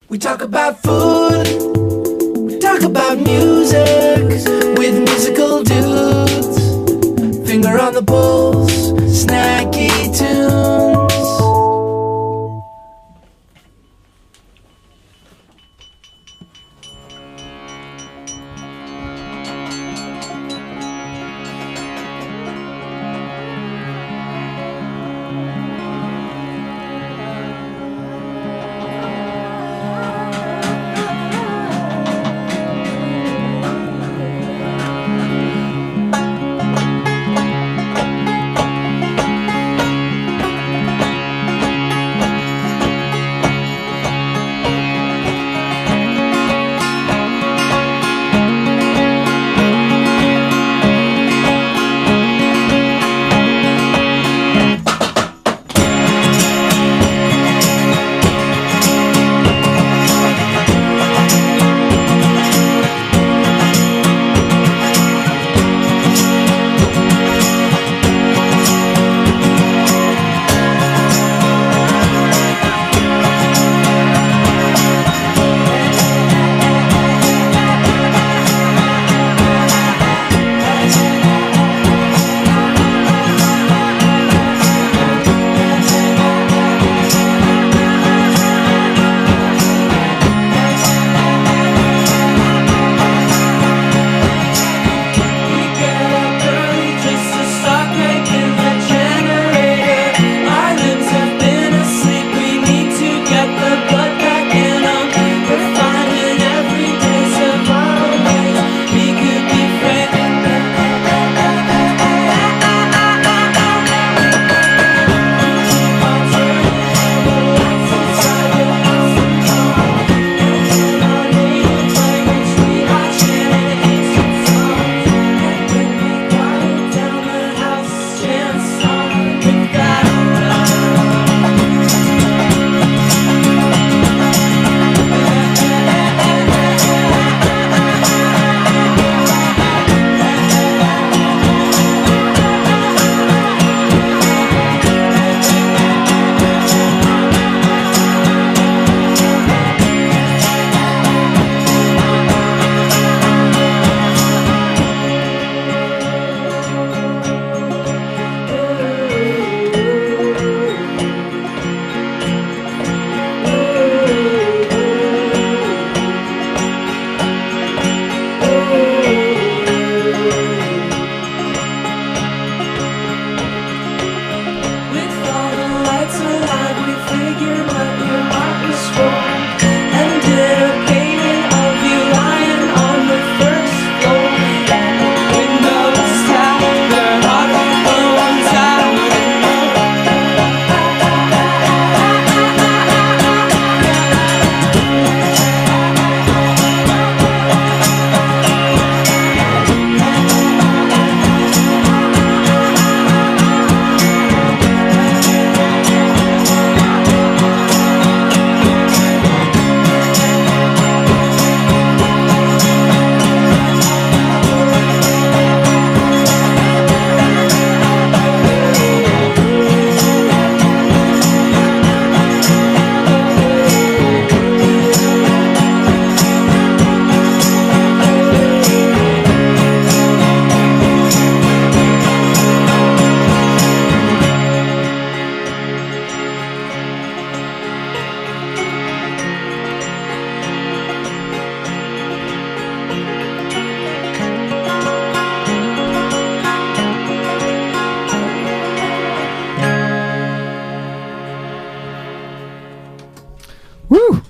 We talk about food, we talk about music, with musical dudes. Finger on the pulse, Snacky Tunes.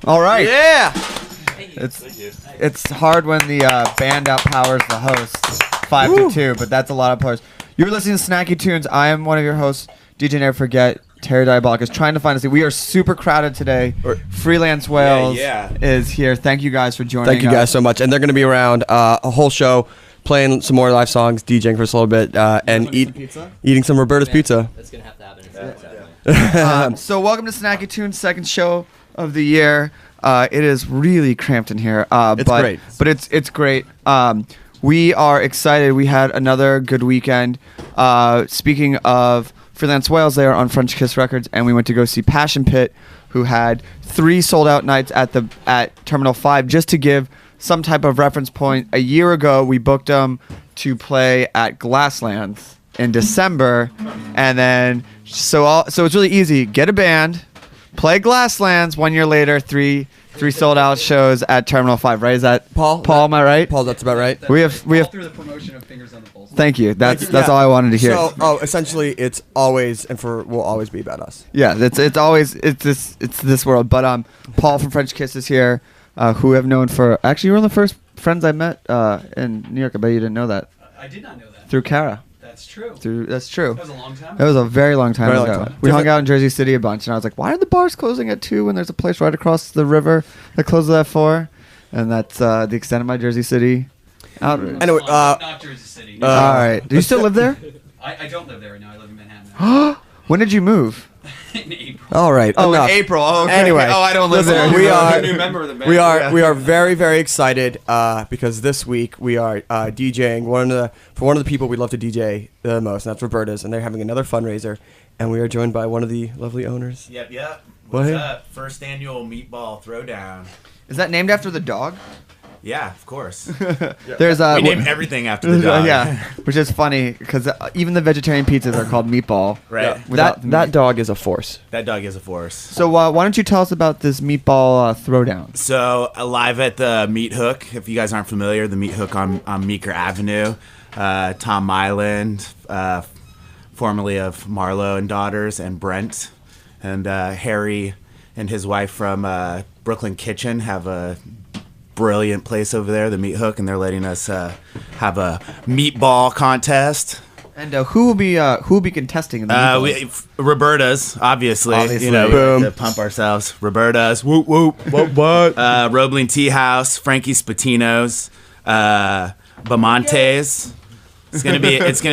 All right. Yeah. It's hard when the band outpowers the host 5-2, but that's a lot of players. You're listening to Snacky Tunes. I am one of your hosts, DJ Never Forget. Terry Diabolic is trying to find us. We are super crowded today. Freelance Wales is here. Thank you guys for joining us. Thank you guys so much. And they're going to be around a whole show, playing some more live songs, DJing for us a little bit, and eating some Roberta's pizza. That's going to have to happen. So welcome to Snacky Tunes' second show of the year. It is really cramped in here. It's great. But it's great. We are excited. We had another good weekend. Speaking of Freelance Wales, they are on French Kiss Records, and we went to go see Passion Pit, who had 3 sold-out nights at Terminal 5. Just to give some type of reference point, a year ago we booked them to play at Glasslands in December, and then so it's really easy. Get a band, play Glasslands. 1 year later, three sold-out shows at Terminal 5. Right? Is that Paul? Am I right? Paul, that's about right. We have through the promotion of Fingers on the Pulse. Thank you. That's Yeah. all I wanted to hear. So, essentially, it's always will always be about us. Yeah, it's always this world. But Paul from French Kiss is here, who I've known for actually, you were one of the first friends I met in New York. I bet you didn't know that. I did not know that. Through Kara. That's true. That's true. That was a long time. That was a very long time Very long ago. time. We hung out in Jersey City a bunch, and I was like, "Why are the bars closing at 2 when there's a place right across the river that closes at 4?" And that's the extent of my Jersey City outrage. Anyway, Not Jersey City. No. All right. Do you still live there? I don't live there right now. I live in Manhattan now. When did you move? In April. all right. enough. April. Oh, okay. Anyway, I don't live listen, there. we are new member of the band. we are very, very excited because this week we are DJing for one of the people we love to DJ the most, and that's Roberta's, and they're having another fundraiser, and we are joined by one of the lovely owners. Yep. What? What's up? First annual Meatball Throwdown. Is that named after the dog? Yeah, of course. There's We name everything after the dog. yeah, which is funny because even the vegetarian pizzas are called meatball. Right. Without the That meat. dog is a force. That dog is a force. So why don't you tell us about this meatball throwdown? So live at the Meat Hook. If you guys aren't familiar, the Meat Hook on Meeker Avenue. Tom Myland, formerly of Marlowe and Daughters, and Brent, and Harry and his wife from Brooklyn Kitchen have a brilliant place over there, the Meat Hook, and they're letting us have a meatball contest. And who will be contesting in the meatballs? Roberta's, obviously. Obviously. You know, Boom. to pump ourselves. Roberta's, whoop whoop. What? Roebling Tea House, Frankie Spatino's, Bamontes. It's gonna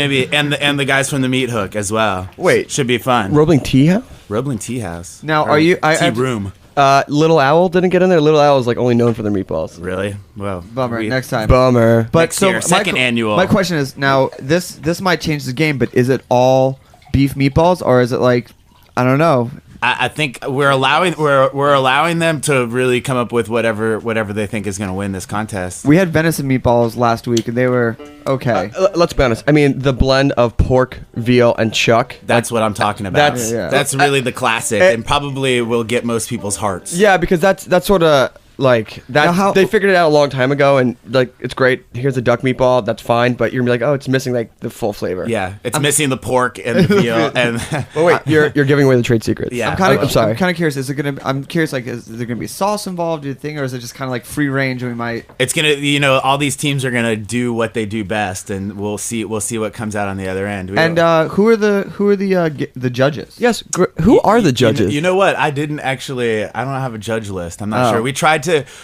be, and the guys from the Meat Hook as well. Wait. Should be fun. Roebling Tea House? Roebling Tea House. Now, are you? Tea Room? Little Owl didn't get in there. Little Owl is like only known for their meatballs. Really? Well, Bummer. Next time. Bummer. But Next year, second annual. My question is now this might change the game, but is it all beef meatballs or is it like I don't know? I think we're allowing them to really come up with whatever they think is going to win this contest. We had venison meatballs last week and they were okay. Let's be honest. I mean, the blend of pork, veal, and chuck. That's what I'm talking about. That's- Yeah. That's really the classic, and probably will get most people's hearts. Yeah, because that's sort of like that. Now how- They figured it out a long time ago, and like it's great. Here's a duck meatball. That's fine, but you're gonna be like, oh, it's missing like the full flavor. Yeah, it's missing the pork and the veal, and But wait, you're giving away the trade secrets. Yeah. I'm sorry. I'm kind of curious. I'm curious. Like, is there gonna be sauce involved? Do you think, or is it just kind of like free range? And we might. it's gonna, all these teams are gonna do what they do best, and we'll see what comes out on the other end. And who are the judges? Yes. Who are the judges? You know what? I don't have a judge list. I'm not Oh. sure.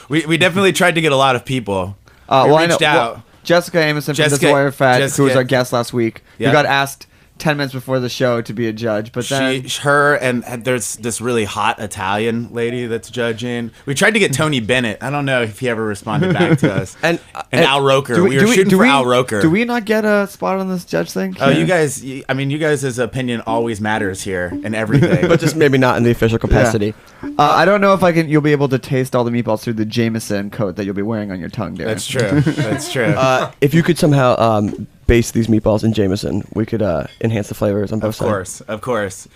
We definitely tried to get a lot of people. We I know. reached out. Well, Jessica Amerson from Jessica- This Wire Fat, who was Jessica- our guest last week, Yeah. who got asked 10 minutes before the show to be a judge, but then Her and there's this really hot Italian lady that's judging. We tried to get Tony Bennett. I don't know if he ever responded back to us. And Al Roker. We were shooting for Al Roker. Do we not get a spot on this judge thing? Oh, you guys! I mean, you guys' opinion always matters here and everything. but just maybe not in the official capacity. I don't know if you'll be able to taste all the meatballs through the Jameson coat that you'll be wearing on your tongue, Darren. That's true. That's true. If you could somehow base these meatballs in Jameson, we could enhance the flavors on both sides. Of course.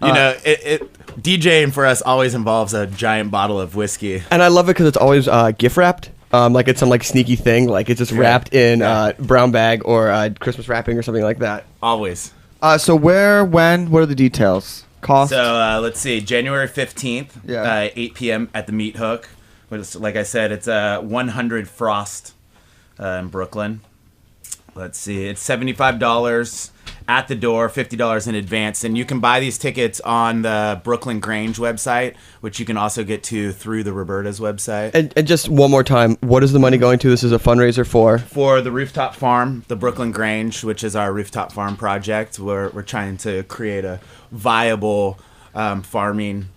You know, DJing for us always involves a giant bottle of whiskey. And I love it because it's always gift wrapped. Like it's some like sneaky thing, like it's just wrapped in brown bag or Christmas wrapping or something like that. Always. So where, when, what are the details? Cost? So let's see, January 15th, Yeah. 8 p.m. at the Meat Hook. Like I said, it's 100 Frost in Brooklyn. Let's see, it's $75 at the door, $50 in advance, and you can buy these tickets on the Brooklyn Grange website, which you can also get to through the Roberta's website. And just one more time, what is the money going to? This is a fundraiser For the Rooftop Farm, the Brooklyn Grange, which is our rooftop farm project. We're trying to create a viable farming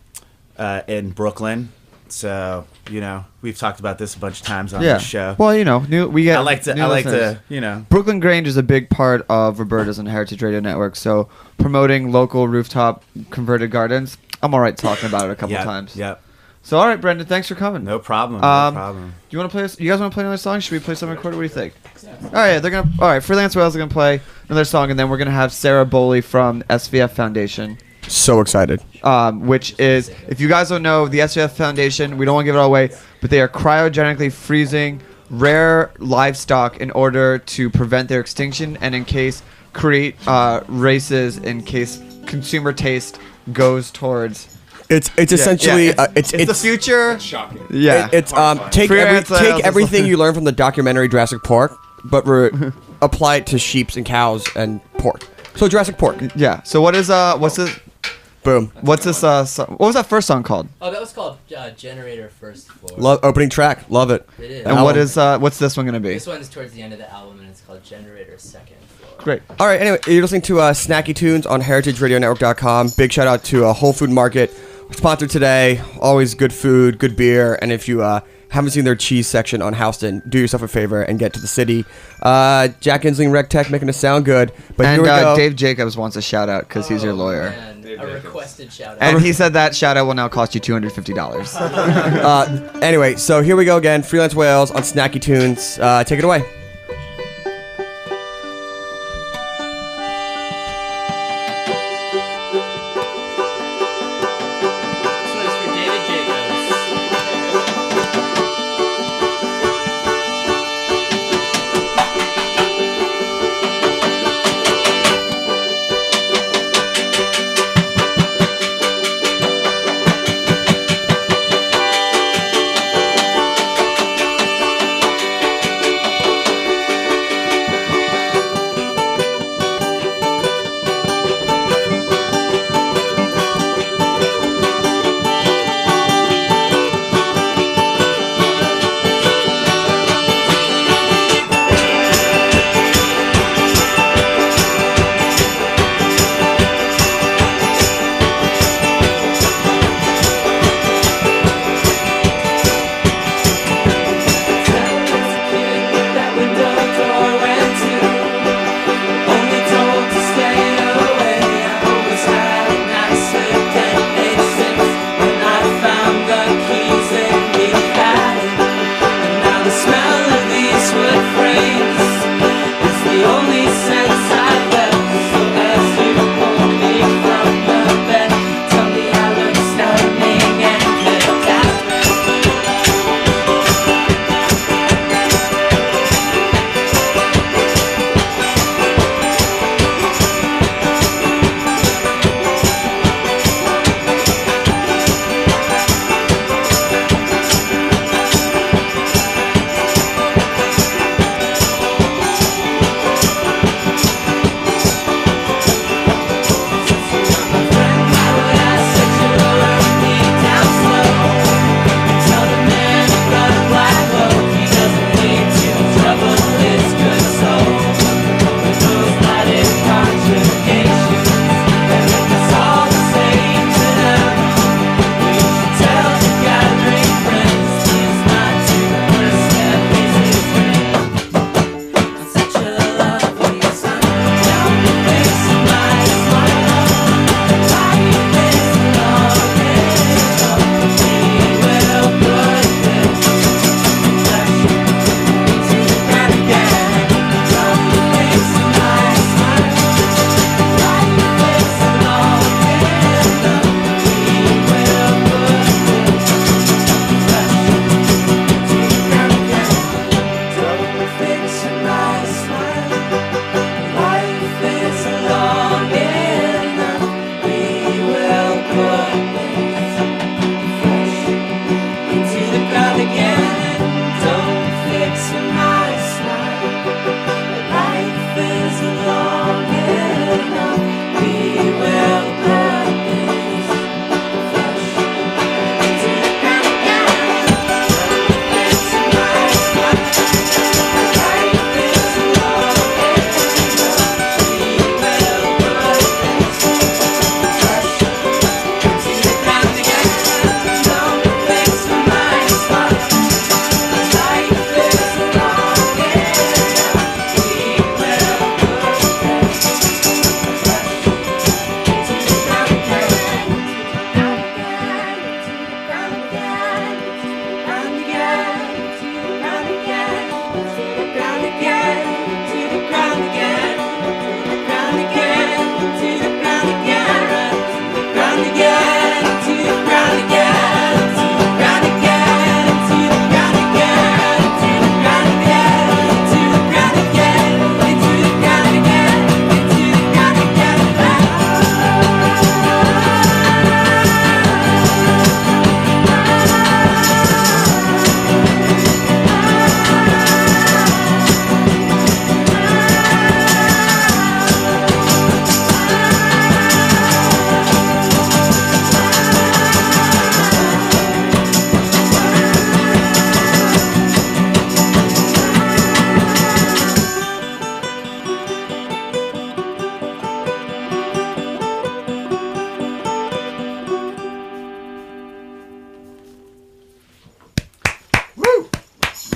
in Brooklyn. So, we've talked about this a bunch of times on this show. Well, we get. I like to. Brooklyn Grange is a big part of Roberta's and Heritage Radio Network. So promoting local rooftop converted gardens. I'm all right talking about it a couple Yep, times. Yep. So, all right, Brendan, thanks for coming. No problem. Um, no problem. You want to play? You guys want to play another song? Should we play something recorded? What do you think? All right, they're gonna. All right, Freelance Wales are gonna play another song, and then we're gonna have Sarah Bowley from SVF Foundation, So excited. which is, if you guys don't know, the SVF Foundation. We don't want to give it all away, but they are cryogenically freezing rare livestock in order to prevent their extinction, and in case create races in case consumer taste goes towards. It's essentially it's the future. Shocking. Yeah, It's take Freelance Wales is everything like- you learn from the documentary Jurassic Park, but apply it to sheep and cows and pork. So Jurassic Pork. yeah. So what's this? Boom. What's this? What was that first song called? Oh, that was called Generator First Floor. Love opening track. Love it. It is. And what's this one gonna be? This one's towards the end of the album, and it's called Generator Second Floor. Great. All right. Anyway, you're listening to Snacky Tunes on HeritageRadioNetwork.com. Big shout out to Whole Food Market, sponsored today. Always good food, good beer, and if you haven't seen their cheese section on Houston, do yourself a favor and get to the city. Jack Insling RegTech making us sound good. But And here we go. Dave Jacobs wants a shout out because he's your lawyer. And a requested shout out. And he said that shout out will now cost you $250. Anyway, so here we go again. Freelance Wales on Snacky Tunes. Take it away. This one is for David Jacobs.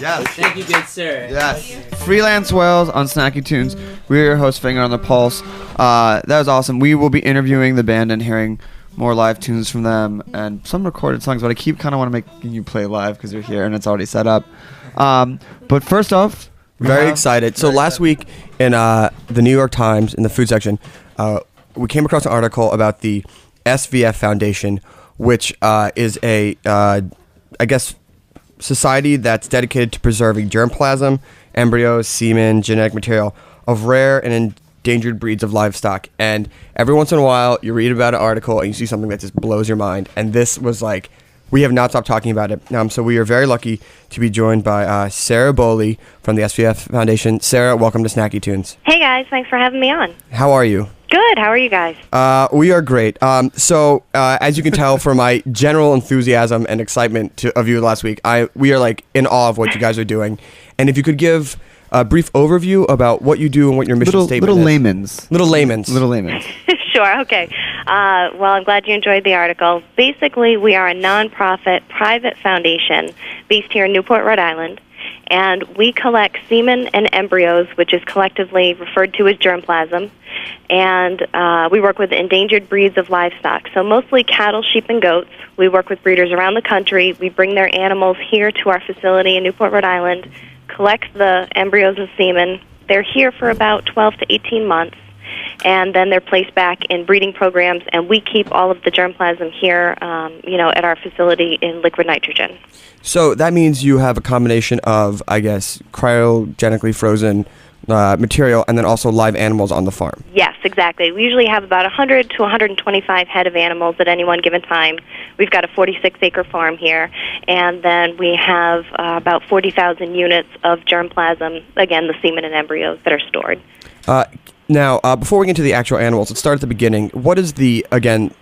Yes. Thank you, good sir. Yes. Freelance Whales on Snacky Tunes. We're your host, Finger on the Pulse. That was awesome. We will be interviewing the band and hearing more live tunes from them and some recorded songs, but I keep kind of want to make you play live because you're here and it's already set up. But first off, Very excited. So last week in the New York Times, in the food section, we came across an article about the SVF Foundation, which is a, I guess, society that's dedicated to preserving germplasm, embryos, semen, genetic material of rare and endangered breeds of livestock. And every once in a while, you read about an article and you see something that just blows your mind. And this was like, we have not stopped talking about it. So we are very lucky to be joined by Sarah Bowely from the SVF Foundation. Sarah, welcome to Snacky Tunes. Hey guys, thanks for having me on. How are you? Good, how are you guys? We are great. So as you can tell from my general enthusiasm and excitement of you last week, we are like in awe of what you guys are doing. And if you could give a brief overview about what you do and what your mission statement little is. layman's. Little layman's. Little layman's. Sure, okay. Well, I'm glad you enjoyed the article. Basically, we are a nonprofit private foundation based here in Newport, Rhode Island, and we collect semen and embryos, which is collectively referred to as germplasm, and we work with endangered breeds of livestock, so mostly cattle, sheep, and goats. We work with breeders around the country. We bring their animals here to our facility in Newport, Rhode Island, collect the embryos and semen. They're here for about 12 to 18 months, and then they're placed back in breeding programs, and we keep all of the germplasm here, at our facility in liquid nitrogen. So that means you have a combination of, I guess, cryogenically frozen material and then also live animals on the farm. Yes, exactly. We usually have about 100 to 125 head of animals at any one given time. We've got a 46-acre farm here, and then we have about 40,000 units of germplasm, again, the semen and embryos that are stored. Now, before we get into the actual animals, let's start at the beginning. What is the, again,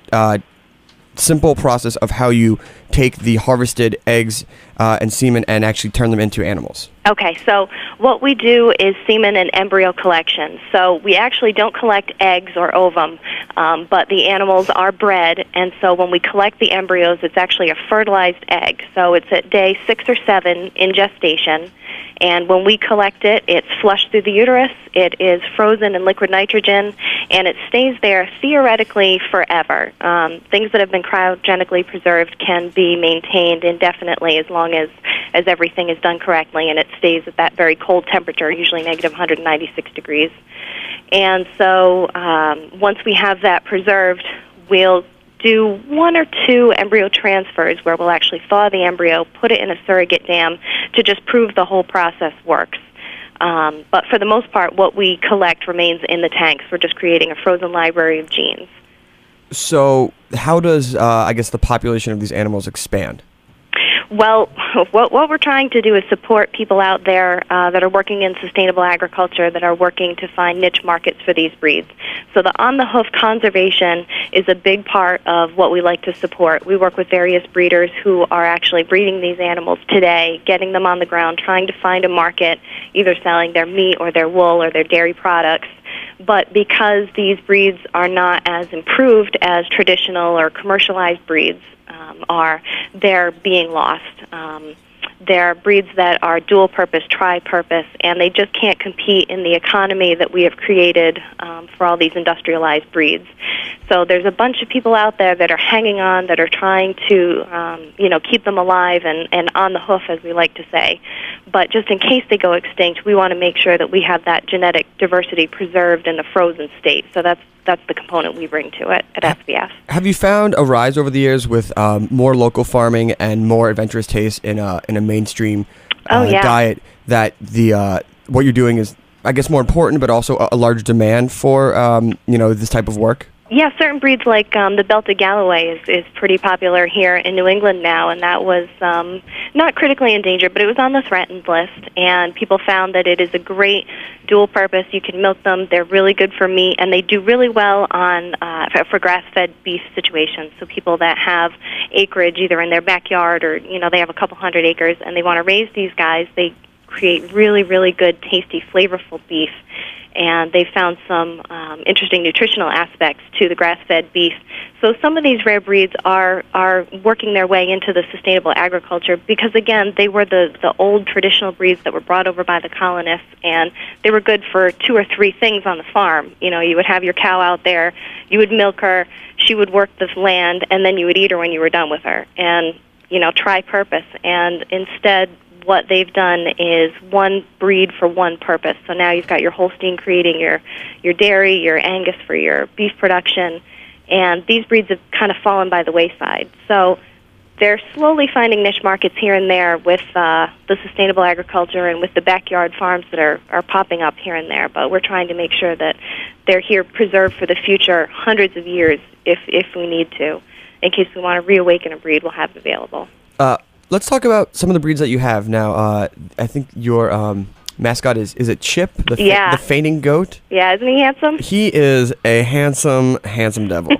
simple process of how you take the harvested eggs and semen and actually turn them into animals? Okay, so what we do is semen and embryo collection. So we actually don't collect eggs or ovum, but the animals are bred, and so when we collect the embryos, it's actually a fertilized egg. So it's at day 6 or 7 in gestation, and when we collect it, it's flushed through the uterus, it is frozen in liquid nitrogen, and it stays there theoretically forever. Things that have been cryogenically preserved can be maintained indefinitely as long as everything is done correctly, and it stays at that very cold temperature, usually negative 196 degrees. And so once we have that preserved, we'll do 1 or 2 embryo transfers where we'll actually thaw the embryo, put it in a surrogate dam to just prove the whole process works. But for the most part, what we collect remains in the tanks. We're just creating a frozen library of genes. So how does, I guess, the population of these animals expand? Well, what we're trying to do is support people out there that are working in sustainable agriculture, that are working to find niche markets for these breeds. So the on-the-hoof conservation is a big part of what we like to support. We work with various breeders who are actually breeding these animals today, getting them on the ground, trying to find a market, either selling their meat or their wool or their dairy products. But because these breeds are not as improved as traditional or commercialized breeds they're being lost. They're breeds that are dual-purpose, tri-purpose, and they just can't compete in the economy that we have created for all these industrialized breeds. So there's a bunch of people out there that are hanging on, that are trying to, keep them alive and on the hoof, as we like to say. But just in case they go extinct, we want to make sure that we have that genetic diversity preserved in the frozen state. So that's the component we bring to it at SVF. Have you found a rise over the years with more local farming and more adventurous taste in a mainstream diet that what you're doing is, I guess, more important, but also a large demand for this type of work? Yeah, certain breeds like the Belted Galloway is pretty popular here in New England now, and that was not critically endangered, but it was on the threatened list, and people found that it is a great dual purpose. You can milk them. They're really good for meat, and they do really well on for grass-fed beef situations. So people that have acreage either in their backyard or, they have a couple hundred acres and they want to raise these guys, they create really, really good, tasty, flavorful beef. And they found some interesting nutritional aspects to the grass-fed beef. So some of these rare breeds are working their way into the sustainable agriculture because, again, they were the old traditional breeds that were brought over by the colonists, and they were good for 2 or 3 things on the farm. You know, you would have your cow out there, you would milk her, she would work this land, and then you would eat her when you were done with her. And, you know, tri-purpose. And instead, what they've done is one breed for one purpose. So now you've got your Holstein creating your dairy, your Angus for your beef production, and these breeds have kind of fallen by the wayside. So they're slowly finding niche markets here and there with the sustainable agriculture and with the backyard farms that are popping up here and there. But we're trying to make sure that they're here preserved for the future, hundreds of years if we need to. In case we want to reawaken a breed, we'll have it available. Let's talk about some of the breeds that you have now. I think your mascot is it Chip, the fainting goat? Yeah, isn't he handsome? He is a handsome devil.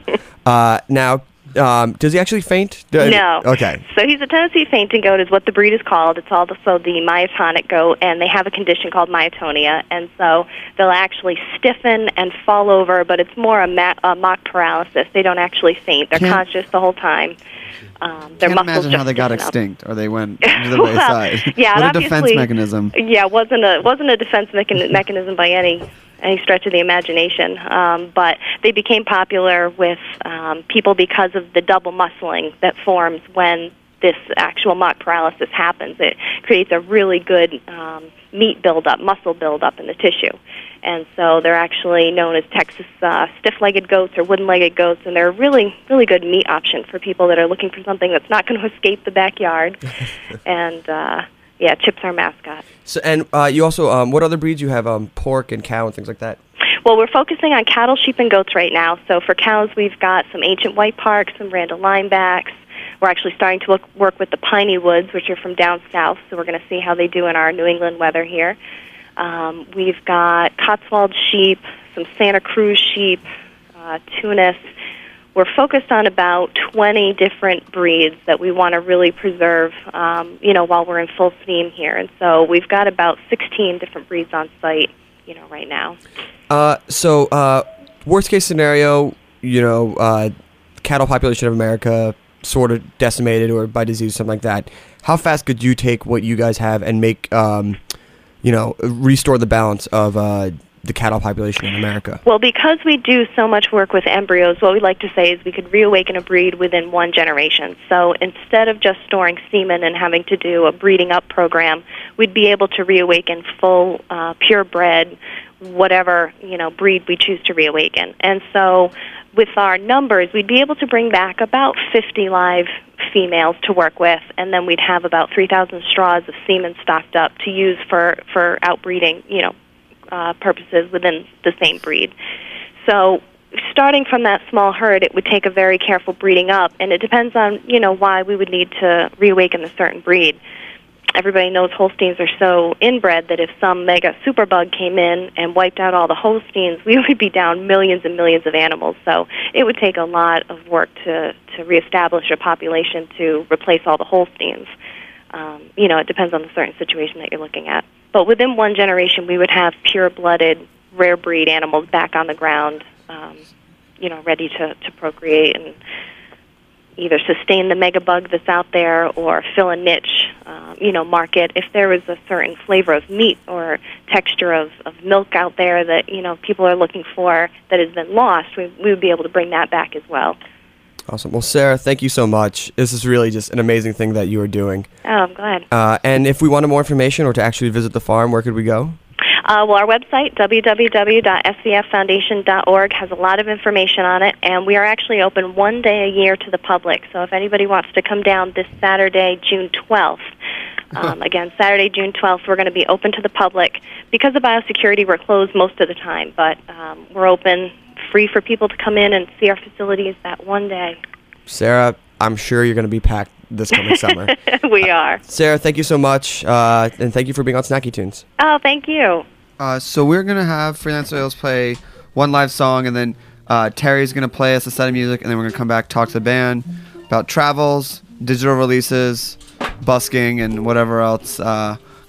Now, does he actually faint? No. Okay. So he's a Tennessee fainting goat is what the breed is called. It's also the myotonic goat, and they have a condition called myotonia, and so they'll actually stiffen and fall over, but it's more a mock paralysis. They don't actually faint. They're conscious the whole time. Their Can't muscles imagine just how they got stiffen up. extinct, or they went to the wayside. Yeah, what a defense mechanism. Yeah, it wasn't a defense mechanism by any stretch of the imagination. But they became popular with people because of the double muscling that forms when this actual mock paralysis happens. It creates a really good meat buildup, muscle buildup in the tissue. And so they're actually known as Texas stiff-legged goats or wooden-legged goats, and they're a really, really good meat option for people that are looking for something that's not going to escape the backyard. And, yeah, Chip's our mascot. So, and you also, what other breeds you have? Pork and cow and things like that? Well, we're focusing on cattle, sheep, and goats right now. So for cows, we've got some ancient white parks, some Randall linebacks. We're actually starting to work with the piney woods, which are from down south, so we're going to see how they do in our New England weather here. We've got Cotswold sheep, some Santa Cruz sheep, Tunis. We're focused on about 20 different breeds that we want to really preserve, while we're in full steam here. And so we've got about 16 different breeds on site, right now. So worst case scenario, cattle population of America sort of decimated or by disease, something like that. How fast could you take what you guys have and make, restore the balance of the cattle population in America? Well, because we do so much work with embryos, what we like to say is we could reawaken a breed within one generation. So instead of just storing semen and having to do a breeding up program, we'd be able to reawaken full, purebred, whatever, breed we choose to reawaken. And so with our numbers, we'd be able to bring back about 50 live females to work with, and then we'd have about 3,000 straws of semen stocked up to use for outbreeding, purposes within the same breed. So starting from that small herd, it would take a very careful breeding up, and it depends on, why we would need to reawaken a certain breed. Everybody knows Holsteins are so inbred that if some mega superbug came in and wiped out all the Holsteins, we would be down millions and millions of animals. So it would take a lot of work to reestablish a population to replace all the Holsteins. It depends on the certain situation that you're looking at. But within one generation, we would have pure-blooded, rare breed animals back on the ground, ready to procreate and either sustain the megabug that's out there or fill a niche, market. If there was a certain flavor of meat or texture of milk out there that, people are looking for that has been lost, we would be able to bring that back as well. Awesome. Well, Sarah, thank you so much. This is really just an amazing thing that you are doing. Oh, I'm glad. And if we wanted more information or to actually visit the farm, where could we go? Our website, www.svffoundation.org, has a lot of information on it, and we are actually open one day a year to the public. So if anybody wants to come down this Saturday, June 12th, again, Saturday, June 12th, we're going to be open to the public. Because of biosecurity, we're closed most of the time, but we're open, free for people to come in and see our facilities that one day. Sarah, I'm sure you're going to be packed this coming summer. We are. Sarah, thank you so much, and thank you for being on Snacky Tunes. Oh, thank you. So we're going to have Freelance Oils play one live song, and then Terry's going to play us a set of music, and then we're going to come back, talk to the band about travels, digital releases, busking, and whatever else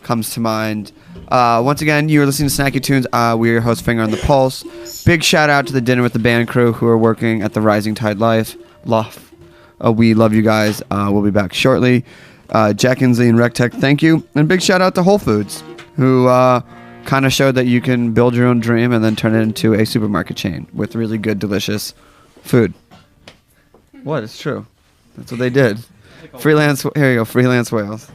comes to mind. Once again, you're listening to Snacky Tunes. We're your host, Finger on the Pulse. Big shout out to the Dinner with the Band crew who are working at the Rising Tide Life. We love you guys. We'll be back shortly. Jack Inslee and RecTech, thank you. And big shout out to Whole Foods, who kind of showed that you can build your own dream and then turn it into a supermarket chain with really good, delicious food. What? It's true. That's what they did. Freelance. Here you go. Freelance Wales.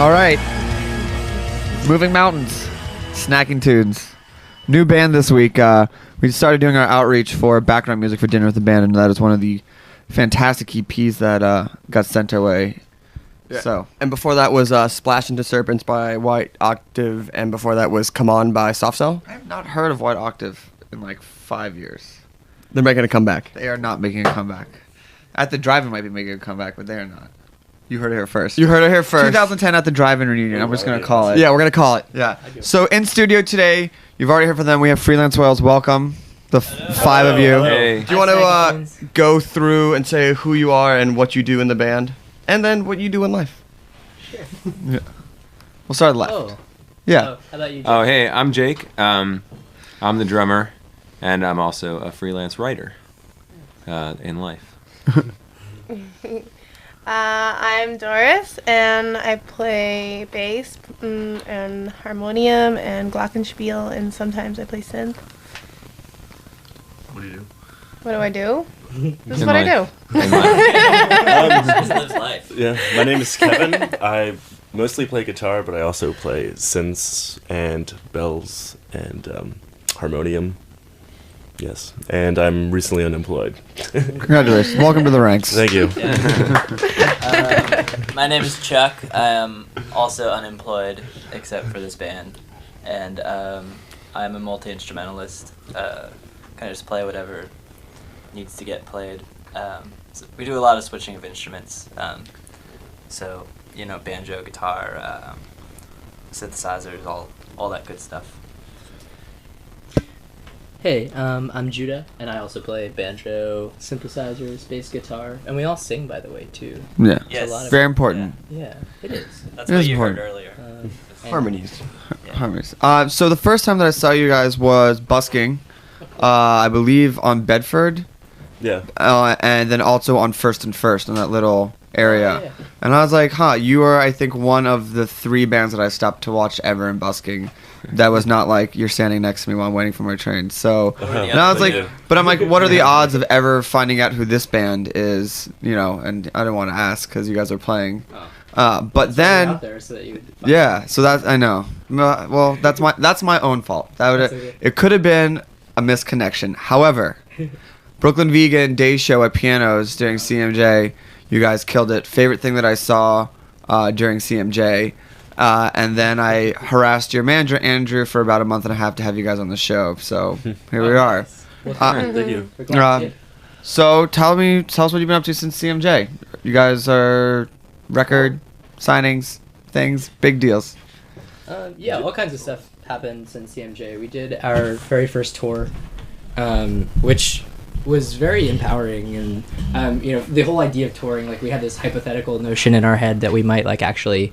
All right. Moving Mountains. Snacking Tunes. New band this week. We started doing our outreach for background music for Dinner with the Band, and that is one of the fantastic EPs that got sent our way. Yeah. So, And before that was Splash Into Serpents by White Octave, and before that was Come On by Soft Cell. I have not heard of White Octave in like 5 years. They're making a comeback. They are not making a comeback. At the Drive-In might be making a comeback, but they are not. You heard it here first. You heard it here first. 2010 at the Drive-In reunion. I'm just going to call it. Yeah, we're going to call it. Yeah. So in studio today, you've already heard from them. We have Freelance Wales. Welcome, the five of you. Hey. Do you want to go through and say who you are and what you do in the band? And then what you do in life? Yeah. We'll start left. Oh. Yeah. Oh, how about you, Jake? Oh, hey, I'm Jake. I'm the drummer, and I'm also a freelance writer in life. I'm Doris, and I play bass and harmonium and glockenspiel, and sometimes I play synth. What do you do? What do I do? This is In what I life. do. In life. Just lives life. Yeah, my name is Kevin. I mostly play guitar, but I also play synths and bells and harmonium. Yes, and I'm recently unemployed. Congratulations. Welcome to the ranks. Thank you. My name is Chuck. I am also unemployed, except for this band. And I'm a multi-instrumentalist. Kind of just play whatever needs to get played. So we do a lot of switching of instruments. So, banjo, guitar, synthesizers, all that good stuff. Hey, I'm Judah, and I also play banjo, synthesizers, bass guitar, and we all sing, by the way, too. Yeah. Yes. A lot of Very it. important. Yeah, it is. That's It what is you important. heard earlier. Harmonies. Harmonies. So the first time that I saw you guys was busking, I believe on Bedford, Yeah. and then also on First and First in that little area. Oh, yeah. And I was like, you are, I think, one of the 3 bands that I stopped to watch ever in busking. That was not like you're standing next to me while I'm waiting for my train. So, and I was like, but I'm like, what are the odds of ever finding out who this band is? And I didn't want to ask because you guys are playing. But then, out there so that you would find yeah. So that's I know. Well, that's my own fault. That's okay. It could have been a misconnection. However, Brooklyn Vegan Day Show at Pianos during CMJ, you guys killed it. Favorite thing that I saw during CMJ. And then I harassed your manager, Andrew, for about a month and a half to have you guys on the show. So here we are. Well, Thank you. we're glad you did. So tell us what you've been up to since CMJ. You guys are record signings, things, big deals. Yeah, all kinds of stuff happened since CMJ. We did our very first tour, which was very empowering, and the whole idea of touring, like we had this hypothetical notion in our head that we might actually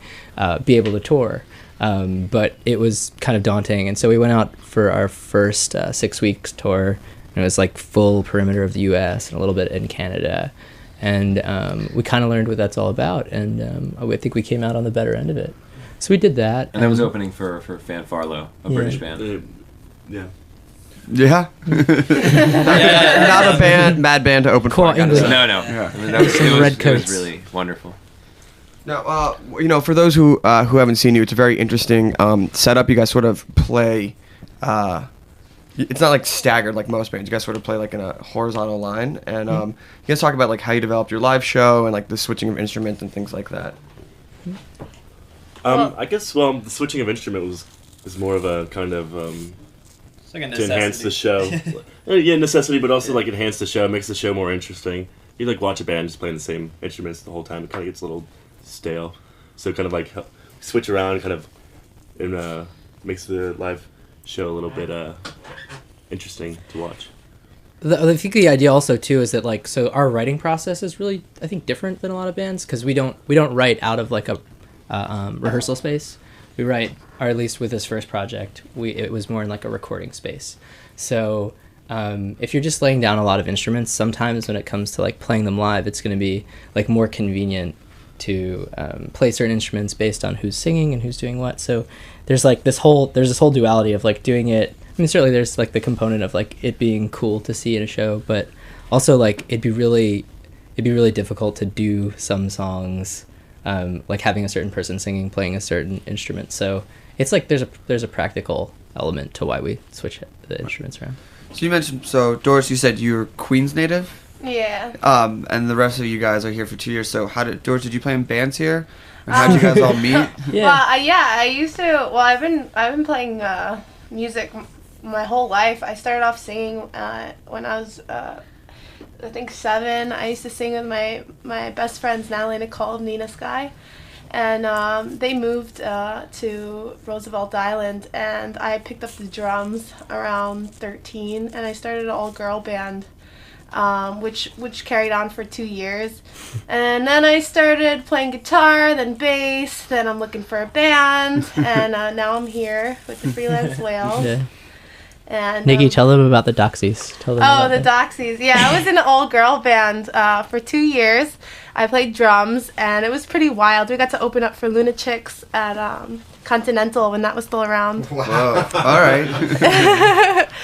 be able to tour, but it was kind of daunting, and so we went out for our first 6 weeks tour, and it was like full perimeter of the U.S. and a little bit in Canada, and we kind of learned what that's all about, and I think we came out on the better end of it. So we did that, And that was opening for Fanfarlo, a British band. Yeah. Yeah. Not a mad band to open for. I gotta English. say. No. I mean, that was, Red it was coats. really wonderful. Now, for those who haven't seen you, it's a very interesting setup. You guys sort of play. It's not like staggered like most bands. You guys sort of play like in a horizontal line, and you guys talk about like how you developed your live show and like the switching of instruments and things like that. I guess the switching of instrument was more of a kind of It's like a to enhance the show. Yeah, necessity, but also like enhance the show, makes the show more interesting. You like watch a band just playing the same instruments the whole time, it kind of gets a little stale. So kind of like switch around, kind of, and makes the live show a little bit interesting to watch. I think the idea also too is that so our writing process is really, I think, different than a lot of bands, because we don't write out of like a rehearsal space. We write, or at least with this first project, it was more in like a recording space. So if you're just laying down a lot of instruments, sometimes when it comes to like playing them live, it's going to be like more convenient to play certain instruments based on who's singing and who's doing what. So there's this whole duality of like doing it. I mean, certainly there's like the component of like it being cool to see in a show, but also like it'd be really difficult to do some songs like having a certain person singing, playing a certain instrument. So it's like there's a practical element to why we switch the instruments around. So you mentioned, Doris, you said you're Queens native? Yeah. And the rest of you guys are here for 2 years. So Doris, did you play in bands here? And how did you guys all meet? Yeah. Well, I used to. Well, I've been playing music my whole life. I started off singing when I was I think 7. I used to sing with my best friends Natalie, Nicole, Nina Sky, and they moved to Roosevelt Island, and I picked up the drums around 13, and I started an all-girl band. Which carried on for 2 years, and then I started playing guitar, then bass, then I'm looking for a band, and now I'm here with the Freelance Whales. Yeah. And Nikki, tell them about the Doxies. Tell them about the that. Doxies. Yeah, I was in an all-girl band for 2 years. I played drums, and it was pretty wild. We got to open up for Lunatics at Continental when that was still around. Wow. All right.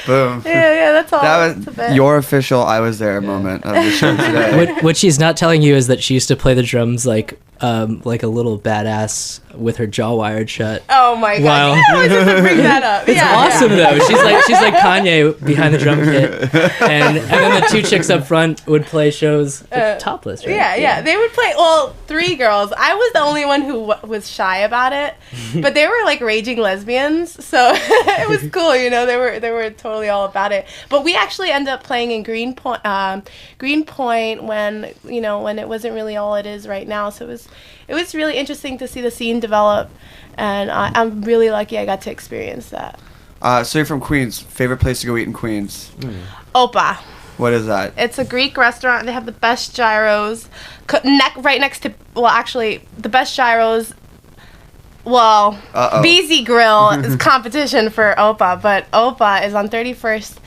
Boom. Yeah, that's all. That That's a was bit. your official I was there moment of the show today. What she's not telling you is that she used to play the drums like a little badass with her jaw wired shut. Oh my Wow. god! You always have to bring that up. It's awesome though. She's like Kanye behind the drum kit, and then the 2 chicks up front would play shows topless, right? Yeah. They would play. Well, 3 girls. I was the only one who was shy about it, but they were like raging lesbians, so it was cool. You know, they were totally all about it. But we actually ended up playing in Greenpoint when it wasn't really all it is right now. So it was really interesting to see the scene develop, and I'm really lucky I got to experience that. So you're from Queens. Favorite place to go eat in Queens? Opa. What is that? It's a Greek restaurant. They have the best gyros. Right next to, well, actually, the best gyros. Well, BZ Grill is competition for Opa, but Opa is on 31st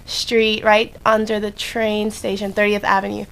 Street, right under the train station, 30th Avenue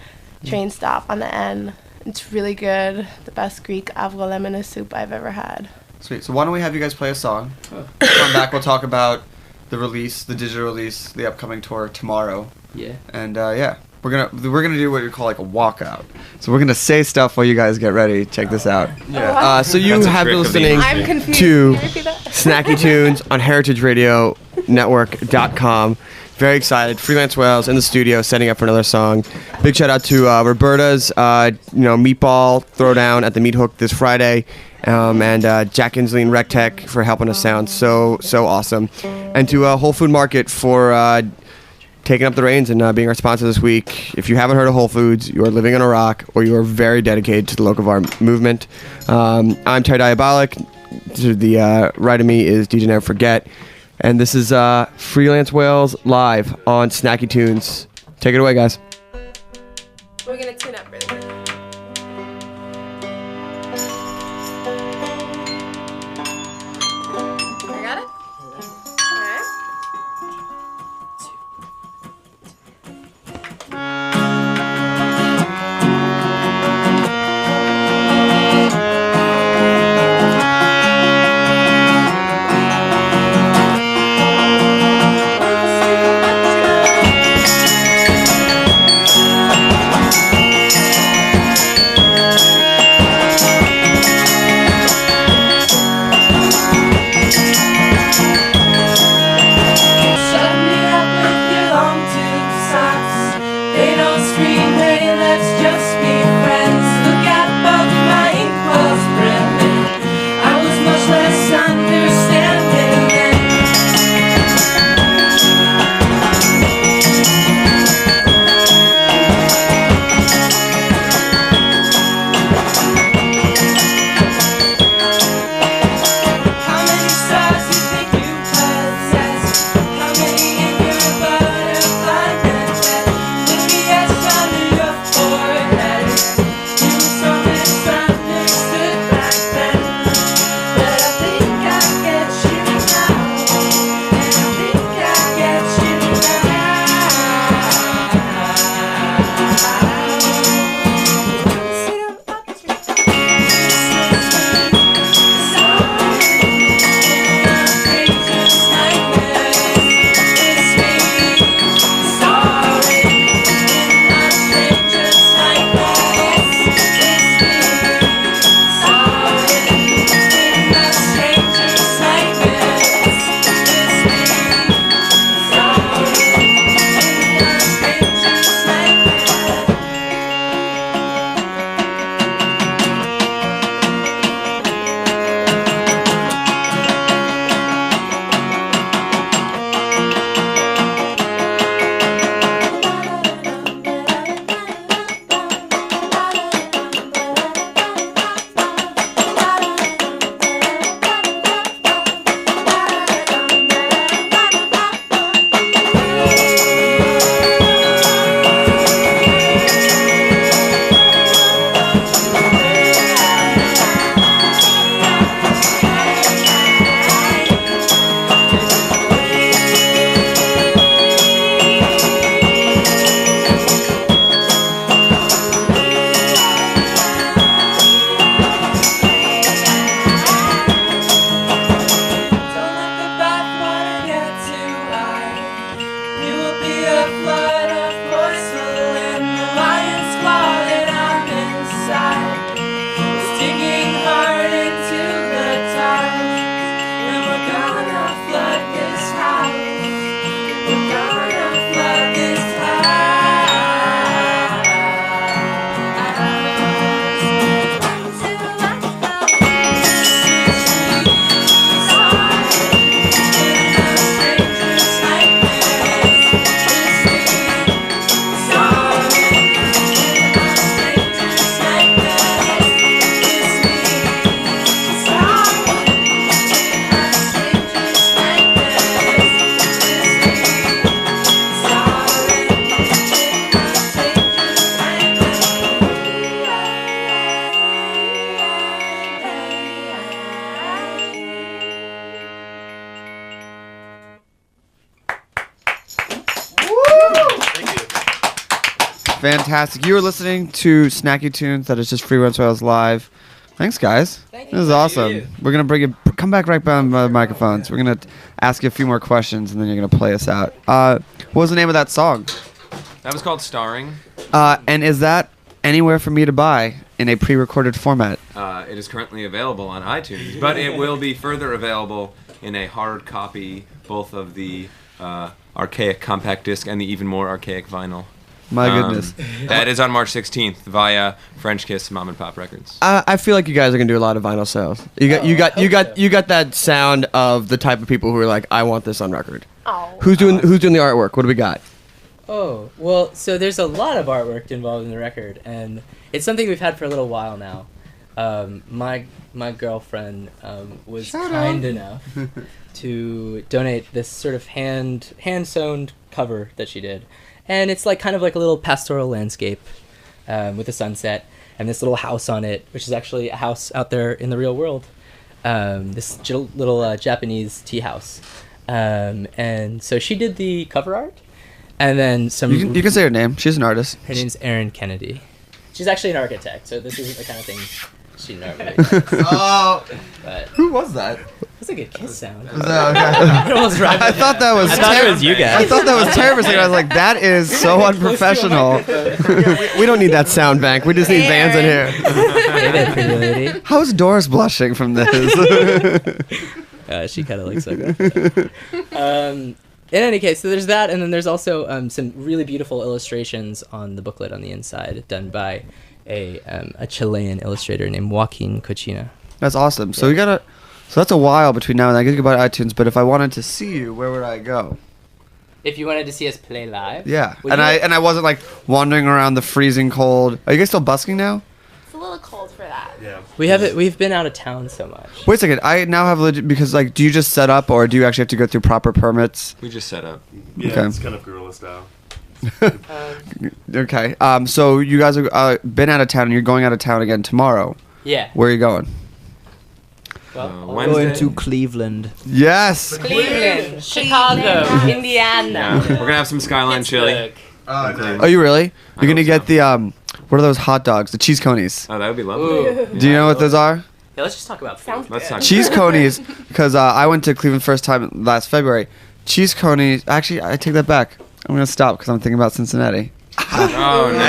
train stop on the N. It's really good. The best Greek avgolemono soup I've ever had. Sweet. So why don't we have you guys play a song? Come back. We'll talk about the release, the digital release, the upcoming tour tomorrow. Yeah. And we're gonna do what you call like a walkout. So we're gonna say stuff while you guys get ready. Check this out. Yeah. So you That's a have trick been of the listening I'm confused. to Can you repeat that? Snacky Tunes on heritageradionetwork.com. Very excited. Freelance Whales in the studio setting up for another song. Big shout out to Roberta's meatball throwdown at the Meat Hook this Friday. And Jack Inslee and RecTech for helping us sound so awesome. And to Whole Food Market for taking up the reins and being our sponsor this week. If you haven't heard of Whole Foods, you are living on a rock, or you are very dedicated to the local bar movement. I'm Terry Diabolic. To the right of me is DJ Never Forget. And this is Freelance Whales live on Snacky Tunes. Take it away, guys. We're going to tune up really quick. I got it? Alright. Fantastic. You are listening to Snacky Tunes. That is just Freelance Rails Live. Thanks, guys. Thank This is awesome. We're going to bring you, come back right behind the microphones. We're going to ask you a few more questions, and then you're going to play us out. What was the name of that song? That was called Starring. And is that anywhere for me to buy in a pre-recorded format? It is currently available on iTunes, but it will be further available in a hard copy, both of the archaic compact disc and the even more archaic vinyl. My goodness. That is on March 16th via French Kiss Mom and Pop Records. I feel like you guys are gonna do a lot of vinyl sales. You got that sound of the type of people who are like, I want this on record. Oh. Who's doing the artwork? What do we got? Oh, well, so there's a lot of artwork involved in the record, and it's something we've had for a little while now. My girlfriend was kind enough to donate this sort of hand-sewn cover that she did. And it's like kind of like a little pastoral landscape with a sunset and this little house on it, which is actually a house out there in the real world. This little Japanese tea house. And so she did the cover art. And then some... You can say her name. She's an artist. Her name's Erin Kennedy. She's actually an architect, so this isn't the kind of thing she normally Oh. But Who was that? it's like a kiss sound. Was that okay? It almost rhymed I with thought that. that was I thought it was you guys. I thought that was terrible. I was like, that is so unprofessional. We don't need that sound bank. We just need bands in here. Hey there, pretty lady. How's Doris blushing from this? She kind of likes that. In any case, so there's that, and then there's also some really beautiful illustrations on the booklet on the inside, done by a Chilean illustrator named Joaquin Cochina. That's awesome. So so that's a while between now and then. I get to go buy iTunes, but if I wanted to see you, where would I go? If you wanted to see us play live, Yeah, would and you- I wasn't like wandering around the freezing cold. Are you guys still busking now? It's a little cold for that. Yeah. we've been out of town so much. Wait a second. I now have legit because like, do you just set up or do you actually have to go through proper permits? We just set up. Yeah, Okay. it's kind of guerrilla style. Okay. So you guys have been out of town and you're going out of town again tomorrow. Yeah. Where are you going? Well, Wednesday. Going to Cleveland. Yes. Cleveland, Chicago, Indiana. Yeah, we're gonna have some Skyline chili. Oh, you really? You're gonna get the what are those hot dogs? The cheese conies. Oh, that would be lovely. Do you know what those are? Yeah, let's just talk about food. Let's talk. Cheese conies, because I went to Cleveland first time last February. Cheese conies. Actually, I take that back. I'm gonna stop because I'm thinking about Cincinnati. Oh no.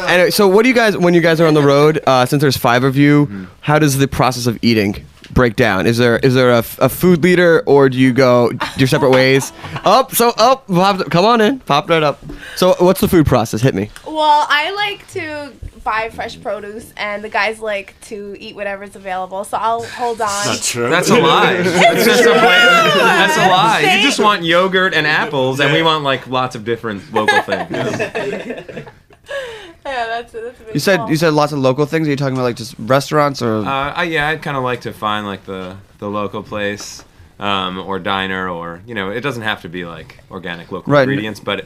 Anyway, so what do you guys, when you guys are on the road, since there's 5 of you, how does the process of eating break down? Is there a food leader, or do you go your separate ways? Come on in, pop right up. So what's the food process? Hit me. Well, I like to buy fresh produce, and the guys like to eat whatever's available. So I'll hold on. Not true. That's a lie. That's just a That's a lie. You just want yogurt and apples, and we want like lots of different local things. Yeah, that's a big You said call. lots of local things. Are you talking about like just restaurants or? I'd kind of like to find like the local place, or diner, or it doesn't have to be like organic local Right. ingredients, but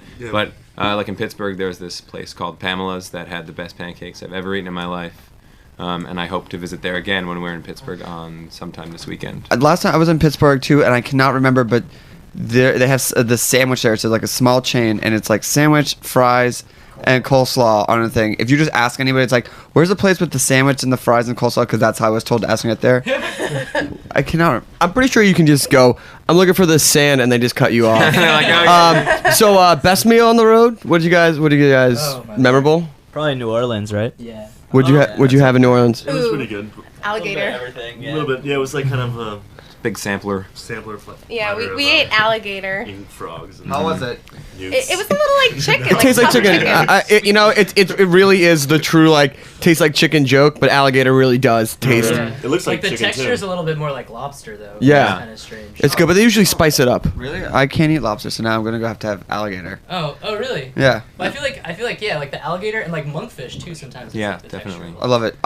like in Pittsburgh, there's this place called Pamela's that had the best pancakes I've ever eaten in my life, and I hope to visit there again when we're in Pittsburgh on sometime this weekend. Last time I was in Pittsburgh too, and I cannot remember, but they have the sandwich there. It's like a small chain, and it's like sandwich, fries, and coleslaw on a thing. If you just ask anybody, it's like, where's the place with the sandwich and the fries and coleslaw? Because that's how I was told to ask it there. I cannot. I'm pretty sure you can just go, I'm looking for this sand, and they just cut you off. Best meal on the road? What do you guys memorable? Probably New Orleans, right? Yeah. What'd you have in New Orleans? It was pretty good. Alligator. Everything. A little bit. Yeah, it was like kind of a Big sampler. Yeah, we ate alligator. Eating frogs. And How was it? It was a little like chicken. It tastes like chicken. It really is the true tastes like chicken joke, but alligator really does taste. Yeah. It looks like the chicken, texture too. is a little bit more like lobster though. Yeah. Kind of strange. It's good, but they usually spice it up. Really? I can't eat lobster, so now I'm gonna have to have alligator. Oh, really? Yeah. Well, I feel like yeah, like the alligator and like monkfish too sometimes. It's Yeah, like the definitely. texture. I love it.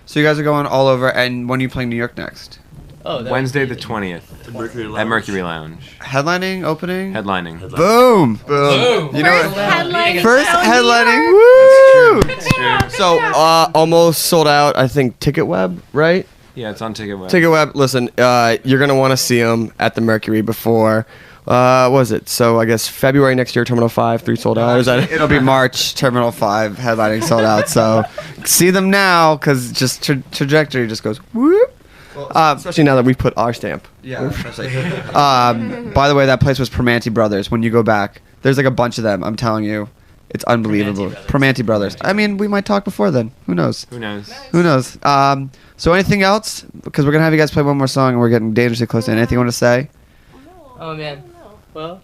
So you guys are going all over, and when are you playing New York next? Oh, that Wednesday would the be- 20th Mercury Lounge. at Mercury Lounge. Headlining, opening. Headlining. Boom! Boom! Boom. You know First what? headlining. First show in New headlining. York. Woo! It's true. So almost sold out. I think TicketWeb, right? Yeah, it's on TicketWeb. TicketWeb. Listen, you're gonna want to see them at the Mercury before. What was it? So I guess February next year, Terminal 5, 3 sold out. Is that It'll be March, Terminal 5, headlining sold out. So see them now, because just trajectory just goes whoop. especially now that we've put our stamp. Yeah, especially. By the way, that place was Primanti Brothers. When you go back, there's like a bunch of them. I'm telling you, it's unbelievable. Primanti Brothers. I mean, we might talk before then. Who knows? Who knows? Who knows? So anything else? Because we're gonna have you guys play one more song, and we're getting dangerously close to it. Anything you want to say? Oh man. Well,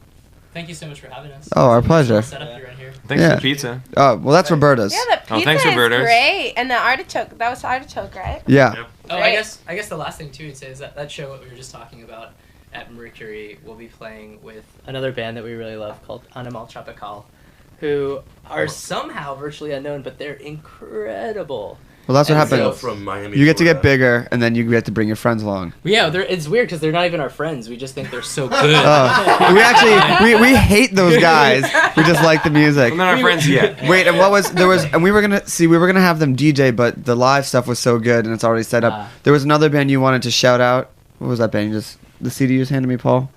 thank you so much for having us. Oh, our pleasure. Set up right here. Thanks Yeah. for the pizza. Oh, well, that's Roberta's. Yeah, the pizza Oh, thanks, is Roberta's. great, and the artichoke. That was artichoke, right? Yeah. Oh, Great. I guess the last thing too to say is that show what we were just talking about at Mercury will be playing with another band that we really love called Animal Tropical, who are somehow virtually unknown, but they're incredible. Well, that's what And happens. so- From Miami. You get to get Florida. bigger, and then you get to bring your friends along. Yeah, it's weird because they're not even our friends. We just think they're so good. Oh, we actually we hate those guys. We just like the music. We're not our friends yet. Wait, and we were gonna have them DJ, but the live stuff was so good, and it's already set up. There was another band you wanted to shout out. What was that band? Just the CD you just handed me, Paul.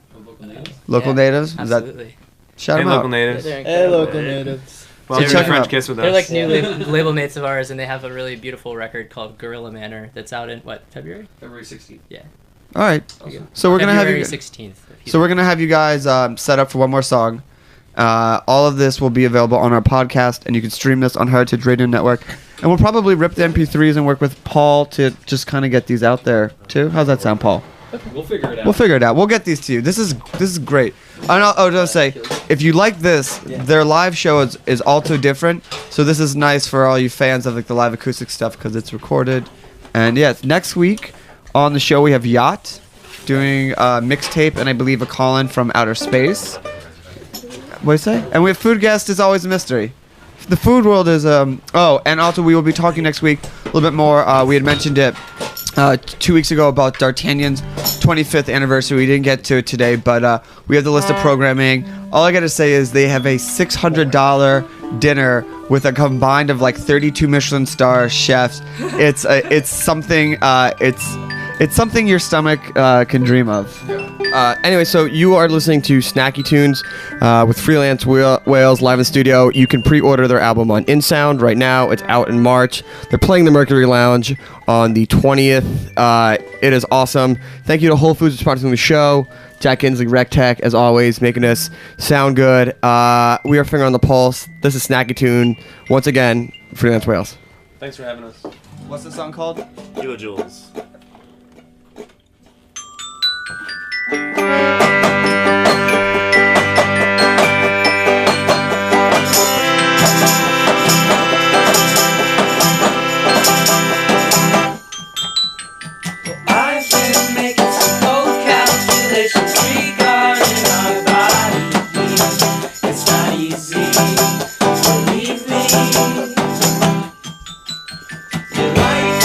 Local Yeah, Natives. Is that Absolutely. shout Hey, them local out? natives. They're Hey, incredible. local natives. Well, So give check a 'em French out. kiss with They're us. like new label mates of ours, and they have a really beautiful record called Gorilla Manor that's out in February? February 16th. Yeah. All right. So we're gonna have February you. 16th. So we're gonna have you guys set up for one more song. All of this will be available on our podcast, and you can stream this on Heritage Radio Network. And we'll probably rip the MP3s and work with Paul to just kind of get these out there too. How's that sound, Paul? We'll figure it out. We'll figure it out. We'll get these to you. This is great. I know. Oh, just say, if you like this, their live show is also different. So this is nice for all you fans of like the live acoustic stuff because it's recorded. And yeah, next week on the show we have Yacht doing a mixtape and I believe a call-in from outer space. What do you say? And we have food guest is always a mystery. The food world is oh, and also we will be talking next week a little bit more. We had mentioned it 2 weeks ago about D'Artagnan's 25th anniversary. We didn't get to it today, but we have the list of programming. All I gotta say is they have a $600 dinner with a combined of like 32 Michelin star chefs. It's something. It's something your stomach can dream of. Anyway, so you are listening to Snacky Tunes with Freelance Wales live in studio. You can pre-order their album on InSound right now. It's out in March. They're playing the Mercury Lounge on the 20th. It is awesome. Thank you to Whole Foods for sponsoring the show. Jack Inslee, RecTech, as always, making us sound good. We are Finger on the Pulse. This is Snacky Tune. Once again, Freelance Wales. Thanks for having us. What's the song called? Kilojoules. I've been making some cold calculations regarding our body. It's not easy, believe me. You're lying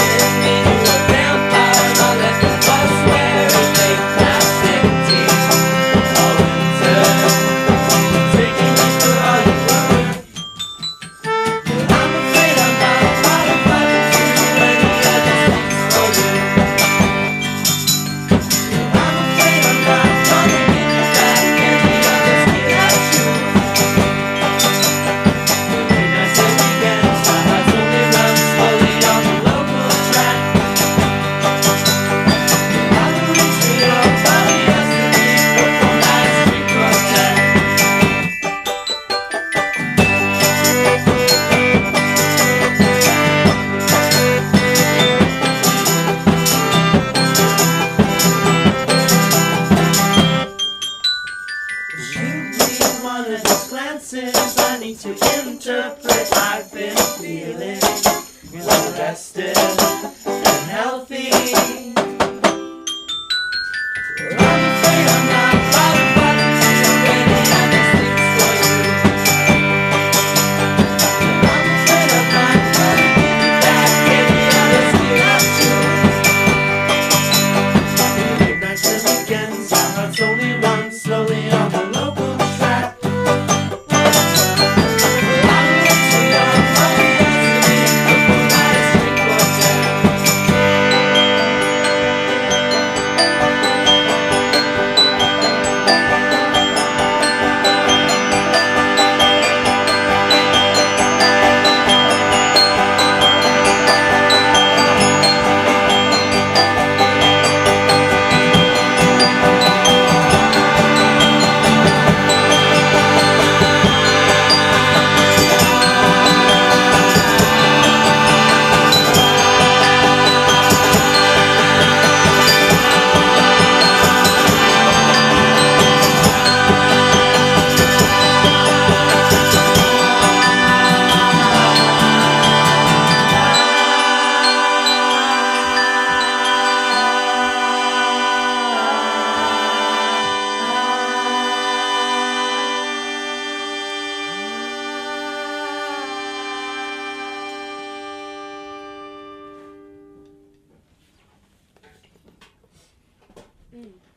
in a vampire, I'll let the bus wear a fake plastic teeth. All winter, taking me for all you were. But I'm afraid I'm not qualified to do any other things for you. I'm afraid I'm not gonna get you back any others get at you. Midnights and weekends, my heart's only runs slowly on the local track. I will reach for your body as the beat performed at a street quartet. Shoot me one of those glances I need to interpret. I've been feeling well rested and healthy. I'm afraid I'm not qualified to do any other things for you. I'm afraid I'm not gonna give you back any others get up to. Midnights and weekends, our hearts only run slowly on the local track. I'm into your body as the beat performed at a string quartet. Mm.